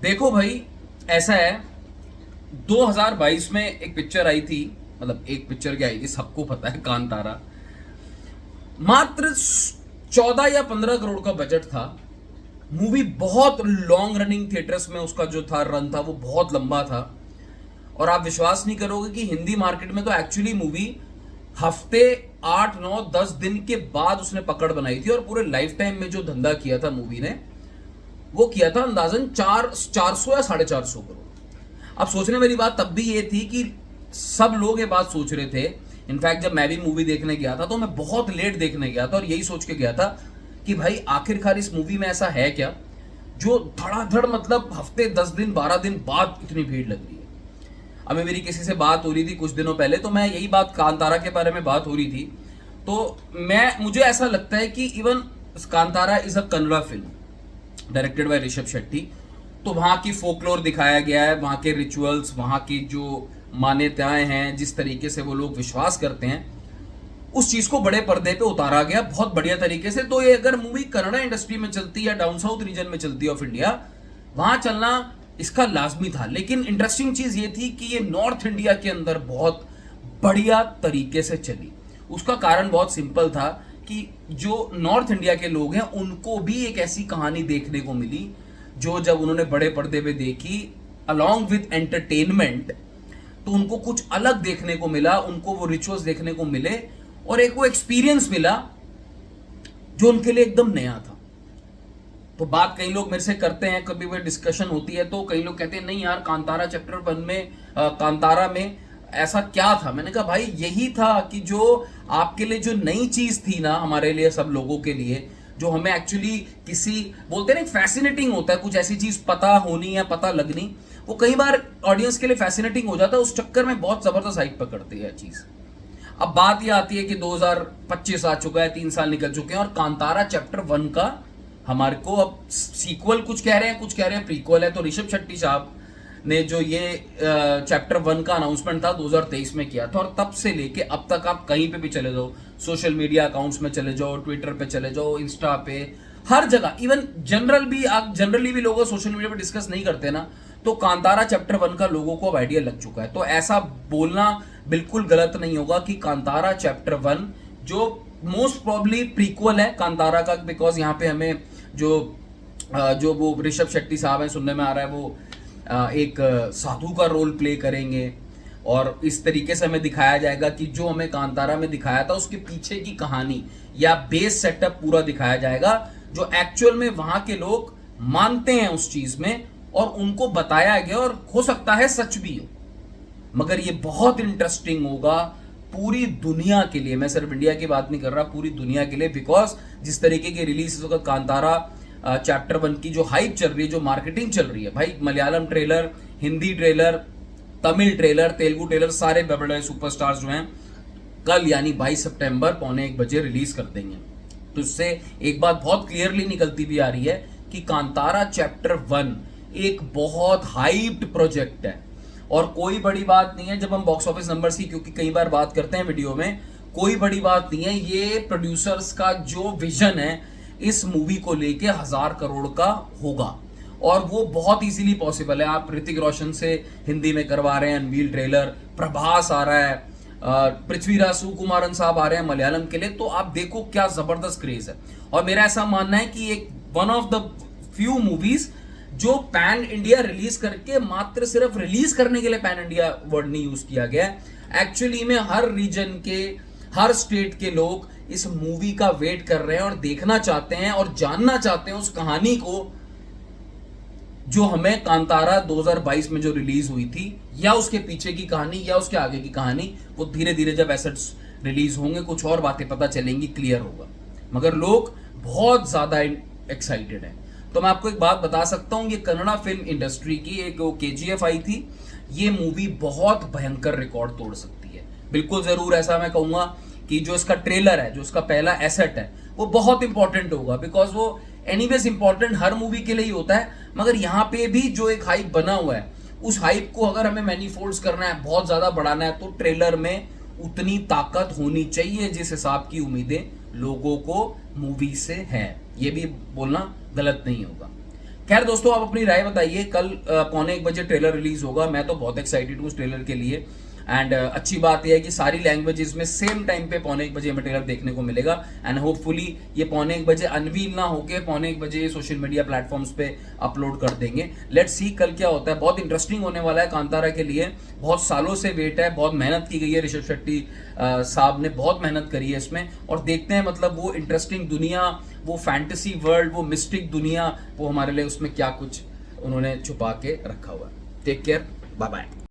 देखो भाई, ऐसा है। 2022 में एक पिक्चर आई थी, मतलब एक पिक्चर क्या आई थी सबको पता है, कांतारा। मात्र 14 या 15 करोड़ का बजट था। मूवी बहुत लॉन्ग रनिंग थिएटर्स में उसका जो था रन था वो बहुत लंबा था। और आप विश्वास नहीं करोगे कि हिंदी मार्केट में तो एक्चुअली मूवी हफ्ते 8 9 10 दिन के बाद उसने पकड़ बनाई थी, और पूरे लाइफ टाइम में जो धंधा किया था मूवी ने वो किया था अंदाजन 400 या 450 करोड़। अब सोचने वाली बात तब भी ये थी कि सब लोग ये बात सोच रहे थे। इनफैक्ट जब मैं भी मूवी देखने गया था तो मैं बहुत लेट देखने गया था और यही सोच के गया था कि भाई आखिरकार इस मूवी में ऐसा है क्या जो धड़ाधड़, मतलब हफ्ते 10 दिन 12 दिन बाद इतनी भीड़ लग रही है। अभी मेरी किसी से बात हो रही थी कुछ दिनों पहले, तो मैं यही बात, कांतारा के बारे में बात हो रही थी। तो मुझे ऐसा लगता है कि even Kantara is a Kannada film directed by Rishabh Shetty. तो वहाँ की फोकलोर दिखाया गया है, वहाँ के रिचुअल्स, वहाँ की जो मान्यताएं हैं, जिस तरीके से वो लोग विश्वास करते हैं, उस चीज को बड़े पर्दे पे उतारा गया बहुत बढ़िया तरीके से। तो ये अगर मूवी कन्नड़ा इंडस्ट्री में चलती या डाउन साउथ रीजन में चलती ऑफ इंडिया, वहां चलना इसका लाजमी था। लेकिन इंटरेस्टिंग चीज ये थी कि ये नॉर्थ इंडिया के अंदर बहुत बढ़िया तरीके से चली। उसका कारण बहुत सिंपल था कि जो नॉर्थ इंडिया के लोग हैं उनको भी एक ऐसी कहानी देखने को मिली जो जब उन्होंने बड़े पर्दे पे देखी अलॉन्ग विद एंटरटेनमेंट, तो उनको कुछ अलग देखने को मिला, उनको वो रिचुअल्स देखने को मिले और एक वो एक्सपीरियंस मिला जो उनके लिए एकदम नया था। तो बात कई लोग मेरे से करते हैं, कभी भी डिस्कशन होती है तो कई लोग कहते हैं नहीं यार, कांतारा चैप्टर 1 में कांतारा में ऐसा क्या था। मैंने कहा भाई यही था कि जो आपके लिए जो नई चीज थी ना, हमारे लिए, सब लोगों के लिए, जो हमें एक्चुअली किसी, बोलते हैं ना, फैसिनेटिंग होता है कुछ ऐसी चीज पता होनी या पता लगनी, वो कई बार ऑडियंस के लिए फैसिनेटिंग हो जाता है, उस चक्कर में बहुत जबरदस्त हाइप पकड़ती है चीज। अब बात यह आती है कि 2025 आ चुका है, 3 साल निकल चुके हैं और कांतारा चैप्टर 1 का हमारे को अब सीक्वल कुछ कह रहे हैं, कुछ कह रहे हैं प्रीक्वल है। तो ऋषभ शेट्टी साहब ने जो ये चैप्टर 1 का अनाउंसमेंट था 2023 में किया था, और तब से लेके अब तक आप कहीं पे भी चले जाओ, सोशल मीडिया अकाउंट्स में चले जाओ, ट्विटर पे चले जाओ, इंस्टा पे, हर जगह, इवन जनरली भी लोग सोशल मीडिया पे डिस्कस नहीं करते ना, तो कांतारा चैप्टर 1 का लोगों को अब आइडिया लग चुका है। तो ऐसा बोलना बिल्कुल गलत नहीं होगा कि कांतारा चैप्टर 1 जो मोस्ट प्रॉब्ली प्रीक्वल है कांतारा का, बिकॉज यहाँ पे हमें जो वो ऋषभ शेट्टी साहब हैं, सुनने में आ रहा है वो एक साधु का रोल प्ले करेंगे, और इस तरीके से हमें दिखाया जाएगा कि जो हमें कांतारा में दिखाया था उसके पीछे की कहानी या बेस सेटअप पूरा दिखाया जाएगा, जो एक्चुअल में वहां के लोग मानते हैं उस चीज में और उनको बताया गया, और हो सकता है सच भी हो। मगर ये बहुत इंटरेस्टिंग होगा पूरी दुनिया के लिए, मैं सिर्फ इंडिया की बात नहीं कर रहा, पूरी दुनिया के लिए, बिकॉज जिस तरीके की रिलीज इस वक्त कांतारा चैप्टर 1 की जो हाइप चल रही है, जो मार्केटिंग चल रही है, भाई Malayalam trailer, Hindi trailer, Tamil trailer, Telugu trailer, सारे बड़े बड़े सुपरस्टार्स जो हैं कल यानी 22 सितंबर 1:45 रिलीज कर देंगे। तो इससे एक बात बहुत क्लियरली निकलती भी आ रही है कि कांतारा चैप्टर 1 एक बहुत हाइप्ड प्रोजेक्ट है, और कोई बड़ी बात नहीं है जब हम बॉक्स ऑफिस नंबर्स की, क्योंकि कई बार बात करते हैं वीडियो में, कोई बड़ी बात नहीं है। ये प्रोड्यूसर्स का जो विजन है इस मूवी को लेके 1000 करोड़ का होगा, और वो बहुत इजीली पॉसिबल है। आप ऋतिक रोशन से हिंदी में करवा रहे हैं अनवील ट्रेलर, प्रभास आ रहा है, पृथ्वीराज सुकुमारन साहब आ रहे हैं मलयालम के लिए, तो आप देखो क्या जबरदस्त क्रेज है। और मेरा ऐसा मानना है कि एक one of the few movies जो पैन इंडिया रिलीज करके, मात्र सिर्फ रिलीज करने के लिए पैन इंडिया वर्ड नहीं यूज किया गया है, एक्चुअली में हर रीजन के, हर स्टेट के लोग इस मूवी का वेट कर रहे हैं और देखना चाहते हैं और जानना चाहते हैं उस कहानी को जो हमें कांतारा 2022 में जो रिलीज हुई थी, या उसके पीछे की कहानी या उसके आगे की कहानी। वो धीरे धीरे जब एसेट्स रिलीज होंगे कुछ और बातें पता चलेंगी, क्लियर होगा, मगर लोग बहुत ज्यादा एक्साइटेड हैं। तो मैं आपको एक बात बता सकता हूं, ये कन्नड़ा फिल्म इंडस्ट्री की एक KGF आई थी, ये मूवी बहुत भयंकर रिकॉर्ड तोड़ सकती है। बिल्कुल जरूर ऐसा मैं कहूंगा कि जो इसका ट्रेलर है, जो इसका पहला एसेट है, वो बहुत इंपॉर्टेंट होगा, बिकॉज वो एनीवेज इंपॉर्टेंट हर मूवी के लिए ही होता है, मगर यहाँ पे भी जो एक हाइप बना हुआ है, उस हाइप को अगर हमें मैनीफोल्ड्स करना है, बहुत ज्यादा बढ़ाना है, तो ट्रेलर में उतनी ताकत होनी चाहिए जिस हिसाब की उम्मीदें लोगों को मूवी से है। ये भी बोलना गलत नहीं होगा। खैर दोस्तों, आप अपनी राय बताइए। कल 1:15 ट्रेलर रिलीज होगा। मैं तो बहुत एक्साइटेड हूँ उस ट्रेलर के लिए। एंड अच्छी बात यह है कि सारी लैंग्वेजेस में सेम टाइम पे 1:15 हमें ट्रेलर देखने को मिलेगा। एंड होपफुली ये 1:15 अनवील ना होके 1:15 सोशल मीडिया प्लेटफॉर्म्स पे अपलोड कर देंगे। लेट्स सी कल क्या होता है। बहुत इंटरेस्टिंग होने वाला है कांतारा के लिए। बहुत सालों से वेट है, बहुत मेहनत की गई है। ऋषभ शेट्टी साहब ने बहुत मेहनत करी है इसमें, और देखते हैं मतलब वो इंटरेस्टिंग दुनिया, वो फैंटेसी वर्ल्ड, वो मिस्टिक दुनिया, वो हमारे लिए उसमें क्या कुछ उन्होंने छुपा के रखा हुआ है। Take care, bye bye.